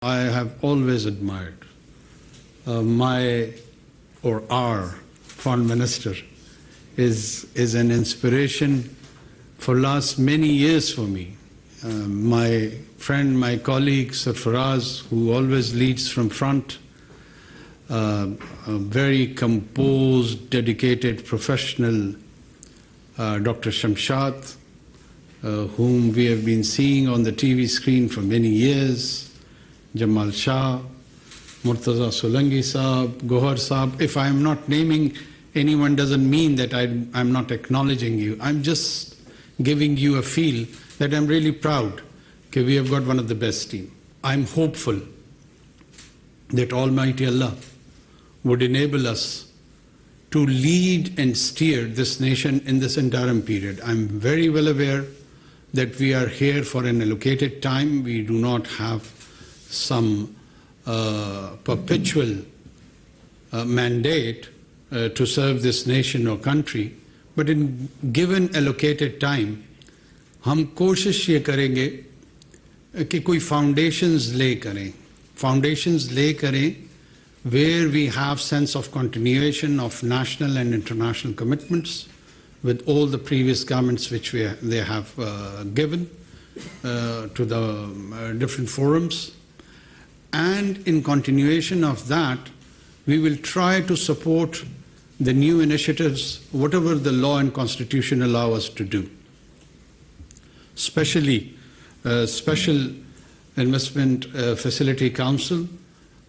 I have always admired our foreign minister is an inspiration for last many years for me. My friend, my colleague Sarfaraz, who always leads from front, a very composed, dedicated professional, Dr. Shamshad, whom we have been seeing on the TV screen for many years, Jamal Shah, Murtaza Solangi Saab, Gohar Saab. If I am not naming anyone, doesn't mean that I'm not acknowledging you. I'm just giving you a feel that I'm really proud that we have got one of the best team. I'm hopeful that Almighty Allah would enable us to lead and steer this nation in this interim period. I'm very well aware that we are here for an allocated time. We do not have some perpetual mandate to serve this nation or country, but in given allocated time, हम कोशिश ये करेंगे कि कोई foundations lay करें where we have sense of continuation of national and international commitments with all the previous governments which they have given to the different forums. And in continuation of that, we will try to support the new initiatives, whatever the law and constitution allow us to do. Especially Special Investment Facility Council.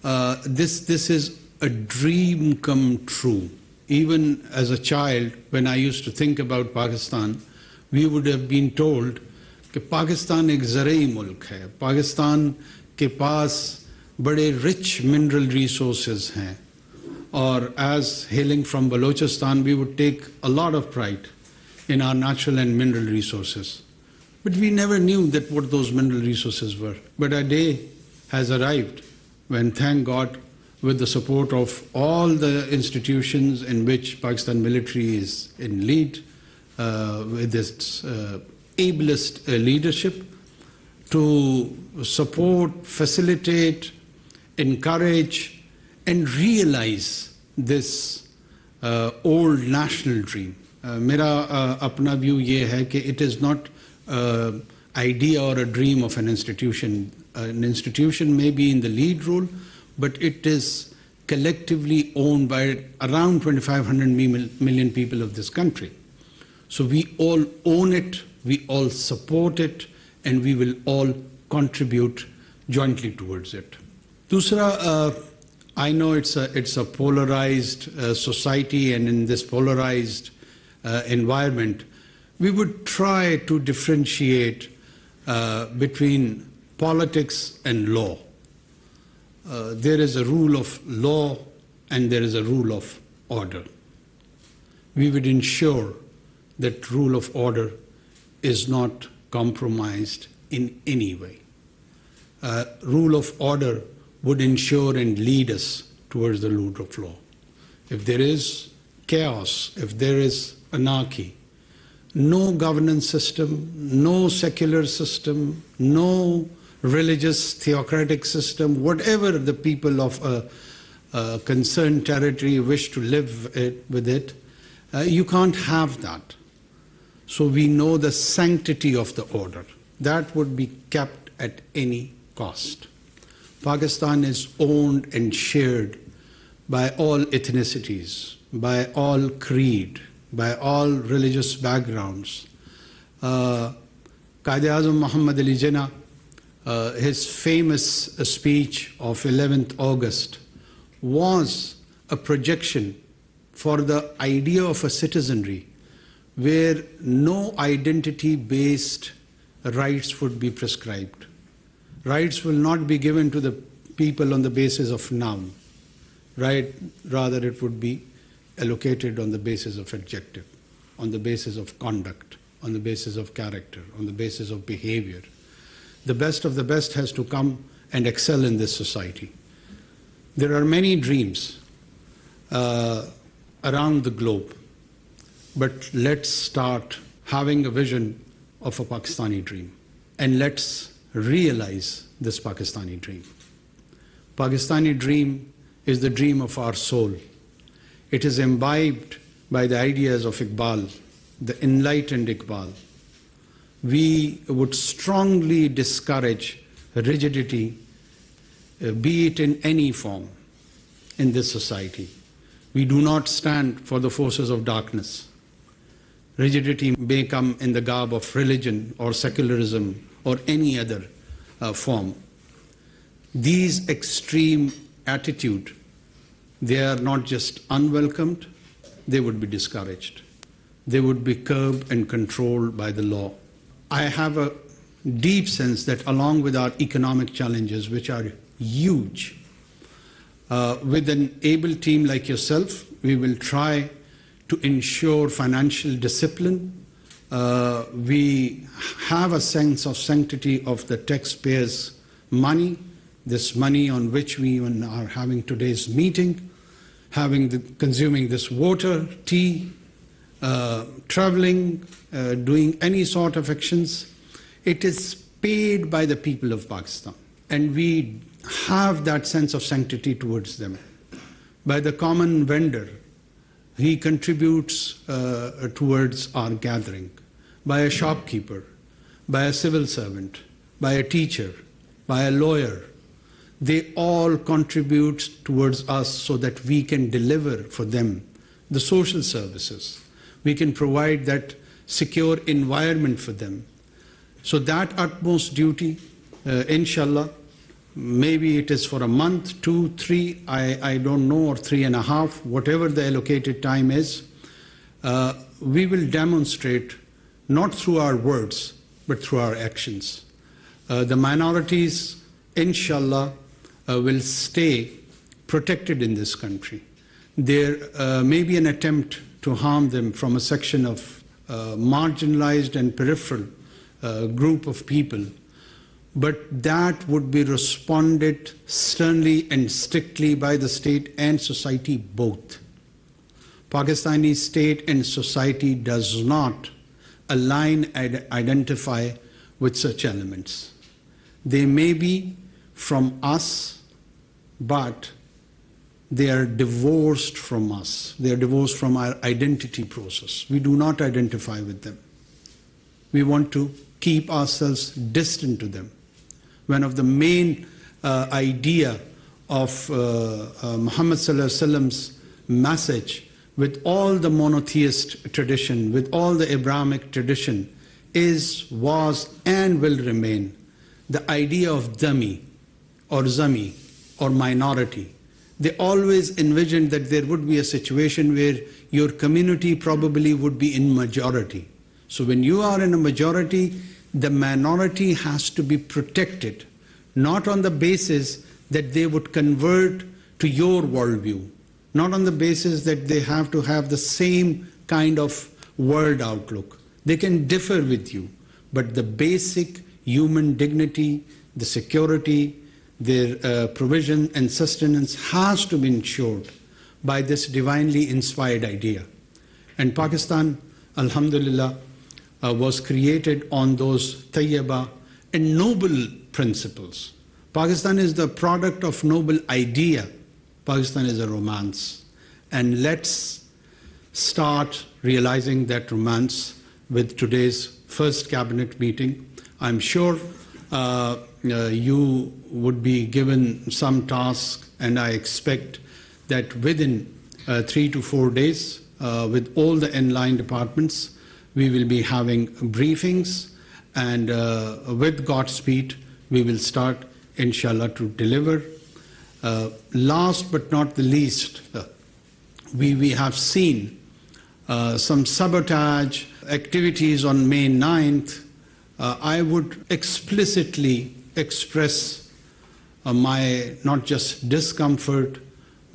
This is a dream come true. Even as a child, when I used to think about Pakistan, we would have been told that Pakistan एक ज़राई मुल्क है. Pakistan के पास बड़े rich mineral resources हैं. Or as hailing from Balochistan, we would take a lot of pride in our natural and mineral resources. But we never knew that what those mineral resources were. But a day has arrived when, thank God, with the support of all the institutions in which Pakistan military is in lead, with its ablest leadership, to support, facilitate, encourage, and realize this old national dream. Mera apna view ye hai कि it is not idea or a dream of an institution. An institution may be in the lead role, but it is collectively owned by around 2,500 million people of this country. So we all own it, we all support it, and we will all contribute jointly towards it. Dusra, I know it's a polarized society, and in this polarized environment, we would try to differentiate between politics and law. There is a rule of law and there is a rule of order. We would ensure that rule of order is not compromised in any way. Rule of order would ensure and lead us towards the rule of law. If there is chaos, if there is anarchy, no governance system, no secular system, no religious theocratic system, whatever the people of a concerned territory wish to live with it, you can't have that. So we know the sanctity of the order. That would be kept at any cost. Pakistan is owned and shared by all ethnicities, by all creed, by all religious backgrounds. Quaid-e-Azam Muhammad Ali Jinnah, his famous speech of 11th August was a projection for the idea of a citizenry where no identity-based rights would be prescribed. Rights will not be given to the people on the basis of noun, right? Rather, it would be allocated on the basis of adjective, on the basis of conduct, on the basis of character, on the basis of behavior. The best of the best has to come and excel in this society. There are many dreams around the globe, but let's start having a vision of a Pakistani dream, and let's realize this Pakistani dream. Pakistani dream is the dream of our soul. It is imbibed by the ideas of Iqbal, the enlightened Iqbal. We would strongly discourage rigidity, be it in any form, in this society. We do not stand for the forces of darkness. Rigidity may come in the garb of religion or secularism or any other form. These extreme attitude, they are not just unwelcomed, they would be discouraged. They would be curbed and controlled by the law. I have a deep sense that along with our economic challenges, which are huge, with an able team like yourself, we will try to ensure financial discipline. We have a sense of sanctity of the taxpayers' money, this money on which we even are having today's meeting, consuming this water, tea, traveling, doing any sort of actions. It is paid by the people of Pakistan, and we have that sense of sanctity towards them. By the common vendor, he contributes towards our gathering. By a shopkeeper, by a civil servant, by a teacher, by a lawyer, they all contribute towards us so that we can deliver for them the social services. We can provide that secure environment for them. So that utmost duty, inshallah, maybe it is for a month, 2, 3, I don't know, or 3.5, whatever the allocated time is, we will demonstrate not through our words, but through our actions. The minorities, inshallah, will stay protected in this country. There may be an attempt to harm them from a section of marginalized and peripheral group of people, but that would be responded sternly and strictly by the state and society both. Pakistani state and society does not align and identify with such elements. They may be from us, but they are divorced from us. They are divorced from our identity process. We do not identify with them. We want to keep ourselves distant to them. One of the main idea of Muhammad Sallallahu Alaihi Wasallam's message with all the monotheist tradition, with all the Abrahamic tradition, was, and will remain the idea of dhami or zami or minority. They always envisioned that there would be a situation where your community probably would be in majority. So when you are in a majority, the minority has to be protected, not on the basis that they would convert to your worldview, not on the basis that they have to have the same kind of world outlook. They can differ with you, but the basic human dignity, the security, their provision and sustenance has to be ensured by this divinely inspired idea. And Pakistan, alhamdulillah, was created on those tayyaba and noble principles. Pakistan is the product of noble idea. Pakistan is a romance. And let's start realizing that romance with today's first cabinet meeting. I'm sure you would be given some task, and I expect that within 3 to 4 days, with all the inline departments, we will be having briefings, and with Godspeed, we will start, inshallah, to deliver. Last but not the least, we have seen some sabotage activities on May 9th. I would explicitly express my not just discomfort,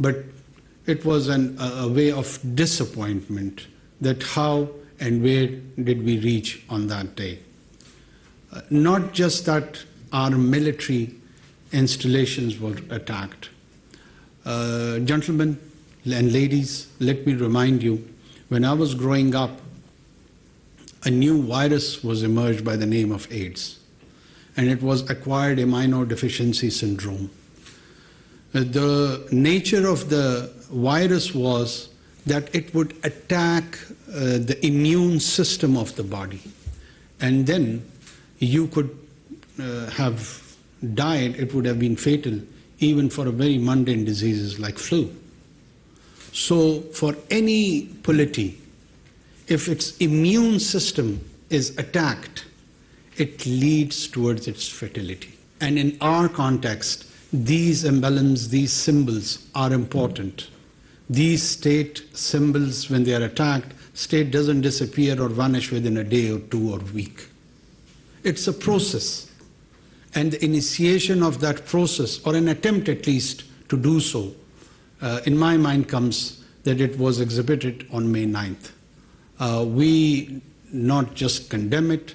but it was a way of disappointment that how and where did we reach on that day. Not just that our military installations were attacked. Gentlemen and ladies, let me remind you, when I was growing up, a new virus was emerged by the name of AIDS, and it was acquired immunodeficiency syndrome. The nature of the virus was that it would attack the immune system of the body, and then you could have died. It would have been fatal even for a very mundane diseases like flu. So for any polity, if its immune system is attacked, it leads towards its fatality. And in our context, these emblems, these symbols are important. These state symbols, when they are attacked, state doesn't disappear or vanish within a day or two or week. It's a process. And the initiation of that process, or an attempt at least to do so, in my mind comes that it was exhibited on May 9th. We not just condemn it,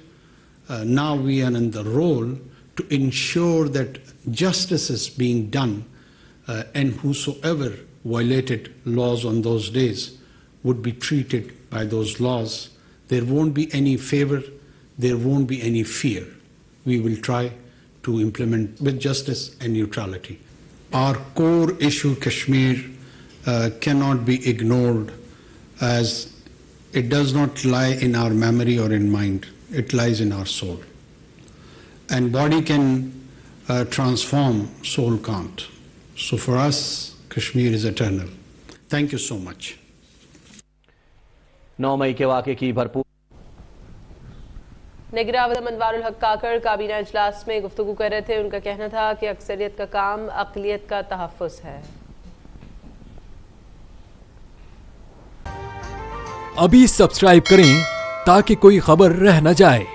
now we are in the role to ensure that justice is being done, and whosoever violated laws on those days would be treated by those laws. There won't be any favor, there won't be any fear. We will try to implement with justice and neutrality. Our core issue, Kashmir, cannot be ignored, as it does not lie in our memory or in mind. It lies in our soul. And body can transform, soul can't. So for us, Kashmir is eternal. Thank you so much. 9 मई के वाक़े की भरपूर निगरान अनवारुल-हक काकर काबीना इजलास में गुफ्तगू कर रहे थे। उनका कहना था कि अक्सरियत का काम अक़लियत का तहफ़्फ़ुज़ है। अभी सब्सक्राइब करें ताकि कोई खबर रह न जाए।